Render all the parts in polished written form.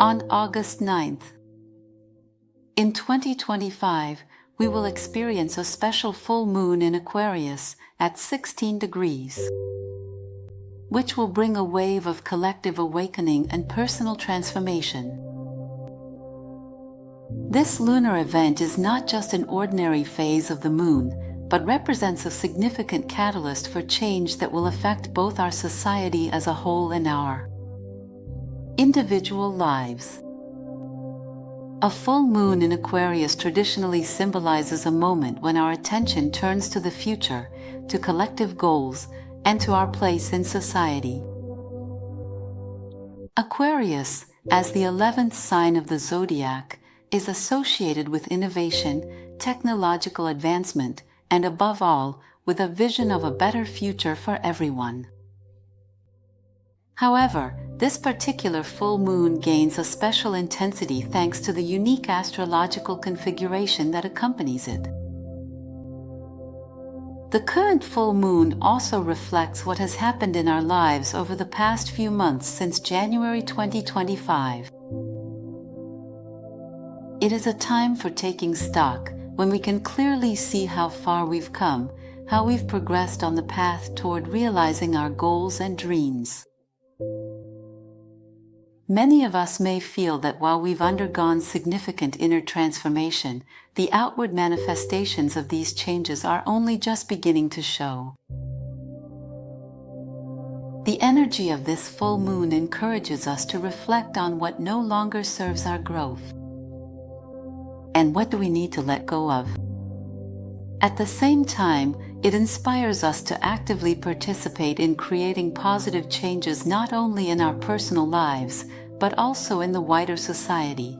On August 9th. In 2025, we will experience a special full moon in Aquarius at 16 degrees, which will bring a wave of collective awakening and personal transformation. This lunar event is not just an ordinary phase of the moon, but represents a significant catalyst for change that will affect both our society as a whole and our individual lives. A full moon in Aquarius traditionally symbolizes a moment when our attention turns to the future, to collective goals, and to our place in society. Aquarius, as the 11th sign of the zodiac, is associated with innovation, technological advancement, and above all, with a vision of a better future for everyone. However, this particular full moon gains a special intensity thanks to the unique astrological configuration that accompanies it. The current full moon also reflects what has happened in our lives over the past few months since January 2025. It is a time for taking stock, when we can clearly see how far we've come, how we've progressed on the path toward realizing our goals and dreams. Many of us may feel that while we've undergone significant inner transformation, the outward manifestations of these changes are only just beginning to show. The energy of this full moon encourages us to reflect on what no longer serves our growth. And what do we need to let go of? At the same time, it inspires us to actively participate in creating positive changes not only in our personal lives, but also in the wider society.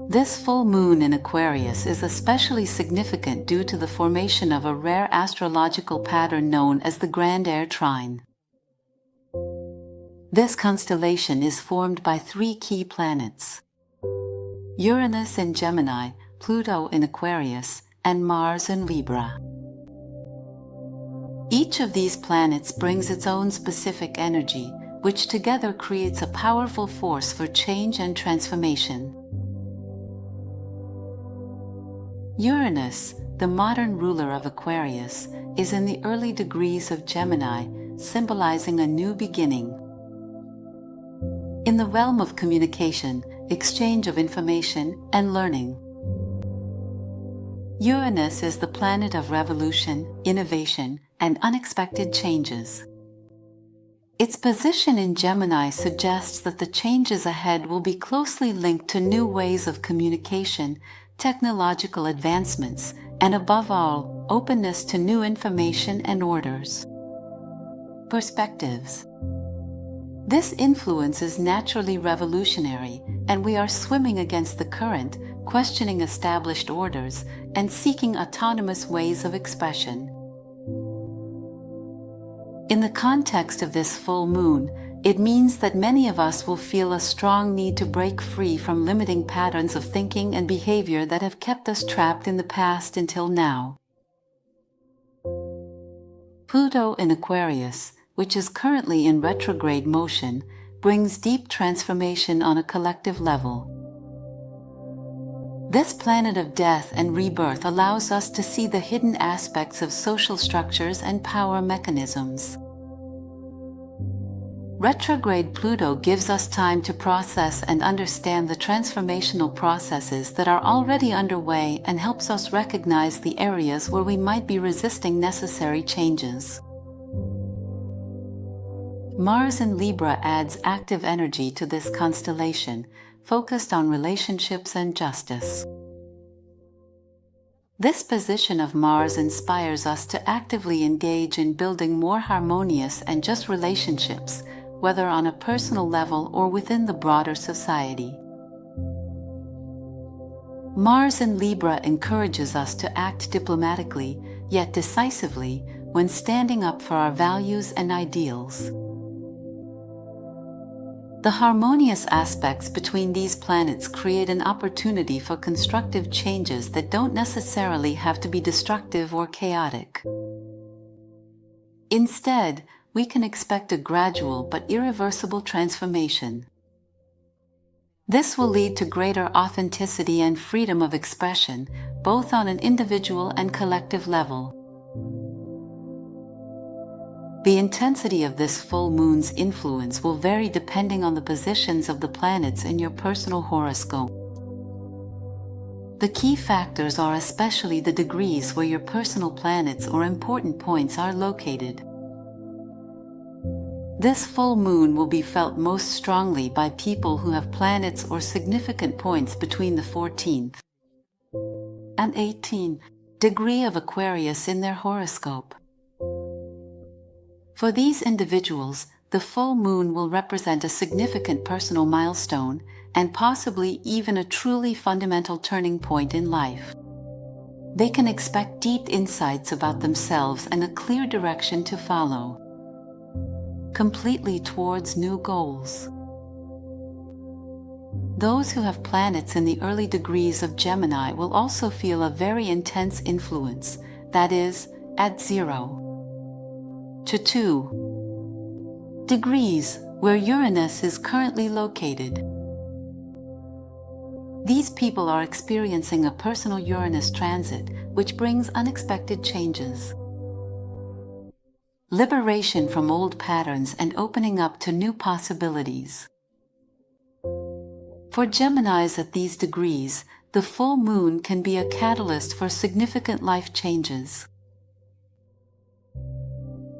This full moon in Aquarius is especially significant due to the formation of a rare astrological pattern known as the Grand Air Trine. This constellation is formed by three key planets: Uranus in Gemini, Pluto in Aquarius, and Mars in Libra. Each of these planets brings its own specific energy, which together creates a powerful force for change and transformation. Uranus, the modern ruler of Aquarius, is in the early degrees of Gemini, symbolizing a new beginning. In the realm of communication, exchange of information, and learning. Uranus is the planet of revolution, innovation, and unexpected changes. Its position in Gemini suggests that the changes ahead will be closely linked to new ways of communication, technological advancements, and above all, openness to new information and orders. Perspectives. This influence is naturally revolutionary, and we are swimming against the current, questioning established orders, and seeking autonomous ways of expression. In the context of this full moon, it means that many of us will feel a strong need to break free from limiting patterns of thinking and behavior that have kept us trapped in the past until now. Pluto in Aquarius, which is currently in retrograde motion, brings deep transformation on a collective level. This planet of death and rebirth allows us to see the hidden aspects of social structures and power mechanisms. Retrograde Pluto gives us time to process and understand the transformational processes that are already underway and helps us recognize the areas where we might be resisting necessary changes. Mars in Libra adds active energy to this constellation, focused on relationships and justice. This position of Mars inspires us to actively engage in building more harmonious and just relationships, whether on a personal level or within the broader society. Mars in Libra encourages us to act diplomatically, yet decisively, when standing up for our values and ideals. The harmonious aspects between these planets create an opportunity for constructive changes that don't necessarily have to be destructive or chaotic. Instead, we can expect a gradual but irreversible transformation. This will lead to greater authenticity and freedom of expression, both on an individual and collective level. The intensity of this full moon's influence will vary depending on the positions of the planets in your personal horoscope. The key factors are especially the degrees where your personal planets or important points are located. This full moon will be felt most strongly by people who have planets or significant points between the 14th and 18th degree of Aquarius in their horoscope. For these individuals, the full moon will represent a significant personal milestone and possibly even a truly fundamental turning point in life. They can expect deep insights about themselves and a clear direction to follow, completely towards new goals. Those who have planets in the early degrees of Gemini will also feel a very intense influence, that is, at 0 to 2 degrees, where Uranus is currently located. These people are experiencing a personal Uranus transit, which brings unexpected changes, liberation from old patterns, and opening up to new possibilities. For Geminis at these degrees, the full moon can be a catalyst for significant life changes.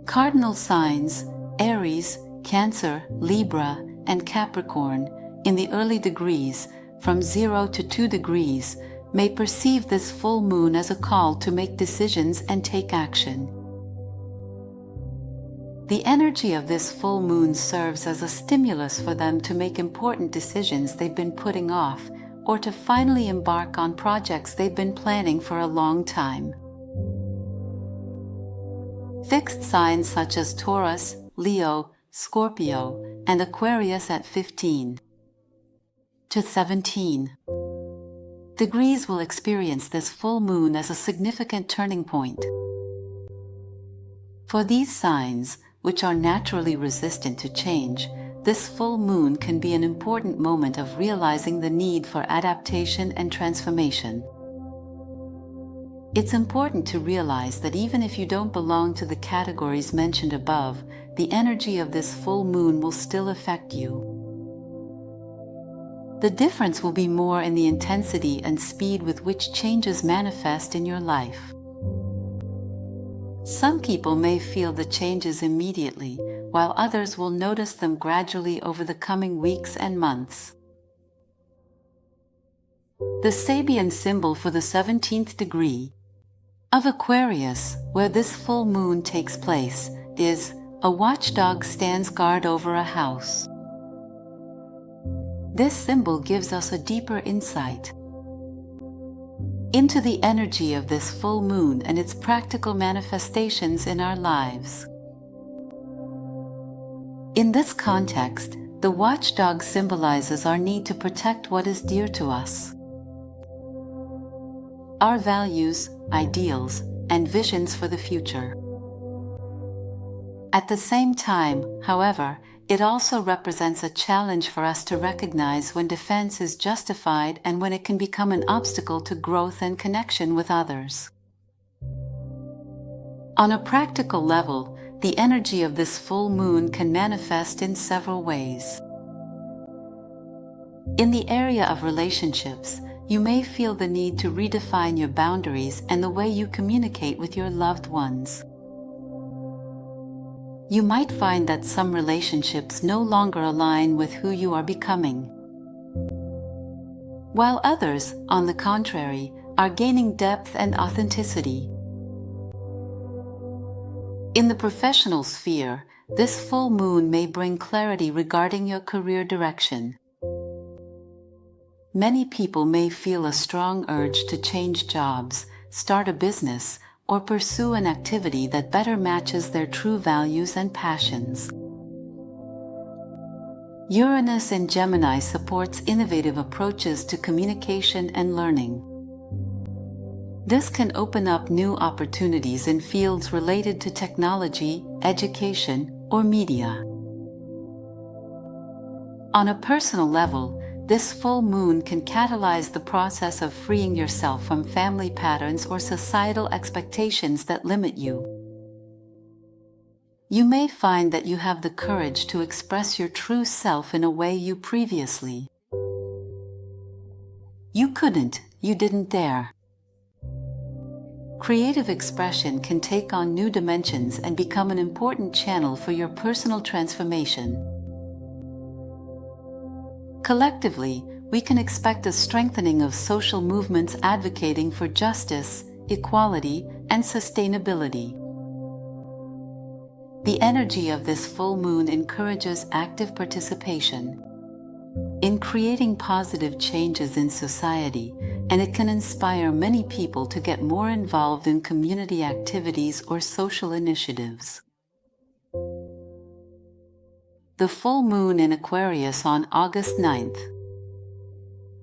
Cardinal signs, Aries, Cancer, Libra, and Capricorn, in the early degrees, from 0 to 2 degrees, may perceive this full moon as a call to make decisions and take action. The energy of this full moon serves as a stimulus for them to make important decisions they've been putting off, or to finally embark on projects they've been planning for a long time. Fixed signs such as Taurus, Leo, Scorpio, and Aquarius at 15 to 17 degrees will experience this full moon as a significant turning point. For these signs, which are naturally resistant to change, this full moon can be an important moment of realizing the need for adaptation and transformation. It's important to realize that even if you don't belong to the categories mentioned above, the energy of this full moon will still affect you. The difference will be more in the intensity and speed with which changes manifest in your life. Some people may feel the changes immediately, while others will notice them gradually over the coming weeks and months. The Sabian symbol for the 17th degree of Aquarius, where this full moon takes place, is a watchdog stands guard over a house. This symbol gives us a deeper insight into the energy of this full moon and its practical manifestations in our lives. In this context, the watchdog symbolizes our need to protect what is dear to us. Our values, ideals, and visions for the future. At the same time, however, it also represents a challenge for us to recognize when defense is justified and when it can become an obstacle to growth and connection with others. On a practical level, the energy of this full moon can manifest in several ways. In the area of relationships, you may feel the need to redefine your boundaries and the way you communicate with your loved ones. You might find that some relationships no longer align with who you are becoming, while others, on the contrary, are gaining depth and authenticity. In the professional sphere, this full moon may bring clarity regarding your career direction. Many people may feel a strong urge to change jobs, start a business, or pursue an activity that better matches their true values and passions. Uranus in Gemini supports innovative approaches to communication and learning. This can open up new opportunities in fields related to technology, education, or media. On a personal level, this full moon can catalyze the process of freeing yourself from family patterns or societal expectations that limit you. You may find that you have the courage to express your true self in a way you previously couldn't, you didn't dare. Creative expression can take on new dimensions and become an important channel for your personal transformation. Collectively, we can expect a strengthening of social movements advocating for justice, equality, and sustainability. The energy of this full moon encourages active participation in creating positive changes in society, and it can inspire many people to get more involved in community activities or social initiatives. The full moon in Aquarius on August 9th,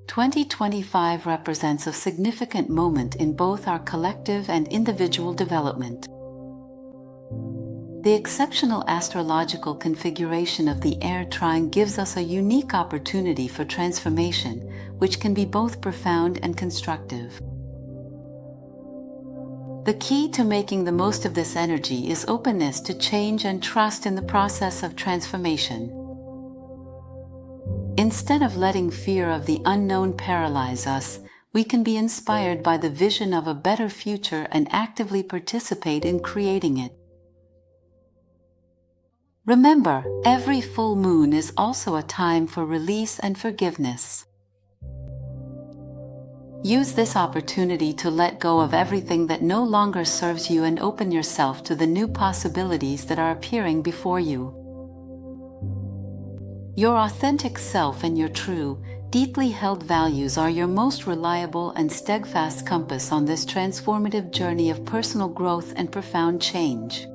2025 represents a significant moment in both our collective and individual development. The exceptional astrological configuration of the air trine gives us a unique opportunity for transformation, which can be both profound and constructive. The key to making the most of this energy is openness to change and trust in the process of transformation. Instead of letting fear of the unknown paralyze us, we can be inspired by the vision of a better future and actively participate in creating it. Remember, every full moon is also a time for release and forgiveness. Use this opportunity to let go of everything that no longer serves you and open yourself to the new possibilities that are appearing before you. Your authentic self and your true, deeply held values are your most reliable and steadfast compass on this transformative journey of personal growth and profound change.